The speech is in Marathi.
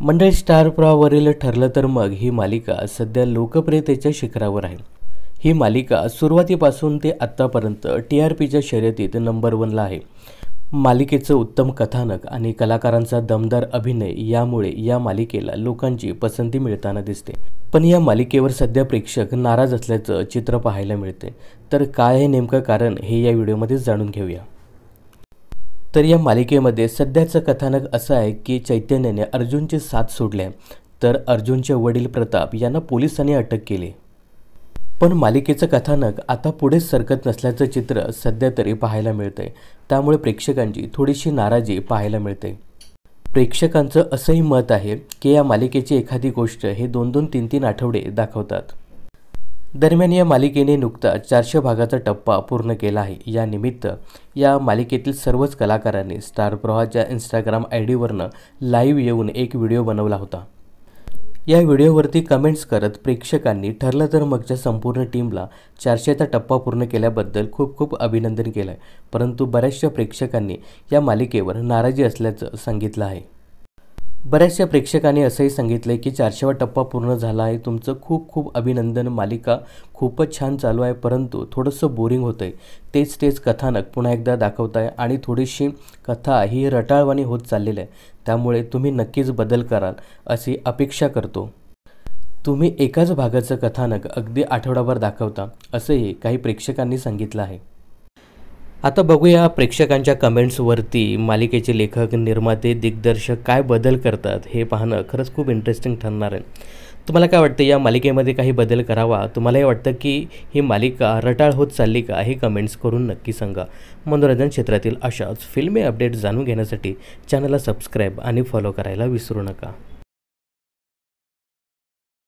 मंडळी, स्टार प्रवाहावरील ठरलं तर मग ही मालिका सध्या लोकप्रियतेच्या शिखरावर आहे. ही मालिका सुरुवातीपासून ते आत्तापर्यंत TRPच्या शर्यतीत नंबर 1ला आहे. मालिकेचं उत्तम कथानक आणि कलाकारांचा दमदार अभिनय यामुळे या मालिकेला लोकांची पसंती मिळताना दिसते. पण या मालिकेवर सध्या प्रेक्षक नाराज असल्याचं चित्र पाहायला मिळते. तर काय आहे नेमकं कारण हे या व्हिडिओमध्ये जाणून घेऊया. तर या मालिकेमध्ये सध्याचं कथानक असं आहे की चैतन्याने अर्जुनची साथ सोडली, तर अर्जुनचे वडील प्रताप यांना पोलिसांनी अटक केली. पण मालिकेचं कथानक आता पुढेच सरकत नसल्याचं चित्र सध्या तरी पाहायला मिळतंय. त्यामुळे प्रेक्षकांची थोडीशी नाराजी पाहायला मिळते. प्रेक्षकांचं असंही मत आहे की या मालिकेची एखादी गोष्ट हे 2-2, 3-3 आठवडे दाखवतात. दरम्यान या मालिकेने नुकताच 400 भागाचा टप्पा पूर्ण केला आहे. या निमित्त या मालिकेतील सर्वच कलाकारांनी स्टार प्रवाहाच्या Instagram ID लाईव्ह येऊन एक व्हिडिओ बनवला होता. या व्हिडिओवरती कमेंट्स करत प्रेक्षकांनी ठरलं तर मगच्या संपूर्ण टीमला 400चा टप्पा पूर्ण केल्याबद्दल खूप खूप अभिनंदन केलं आहे. परंतु बऱ्याचशा प्रेक्षकांनी या मालिकेवर नाराजी असल्याचं सांगितलं आहे. बऱ्याचशा प्रेक्षकांनी असंही सांगितलं की 400वा टप्पा पूर्ण झाला आहे, तुमचं खूप खूप अभिनंदन, मालिका खूपच छान चालू आहे, परंतु थोडंसं बोरिंग होतं आहे, तेच कथानक पुन्हा एकदा दाखवताय आणि थोडीशी कथा ही रटाळवाणी होत चाललेली आहे, त्यामुळे तुम्ही नक्कीच बदल कराल अशी अपेक्षा करतो. तुम्ही एकाच भागाचं कथानक अगदी आठवडाभर दाखवता असंही काही प्रेक्षकांनी सांगितलं आहे. आता बघूया प्रेक्षकांच्या कमेंट्सवरती मालिकेचे लेखक, निर्माते, दिग्दर्शक काय बदल करतात हे पाहणं खरंच खूप इंटरेस्टिंग ठरणार आहे. तुम्हाला काय वाटतं, या मालिकेमध्ये काही बदल करावा? तुम्हालाही वाटतं की ही मालिका रटाळ होत चालली का? हे कमेंट्स करून नक्की सांगा. मनोरंजन क्षेत्रातील अशाच फिल्मी अपडेट्स जाणून घेण्यासाठी चॅनलला सबस्क्राईब आणि फॉलो करायला विसरू नका.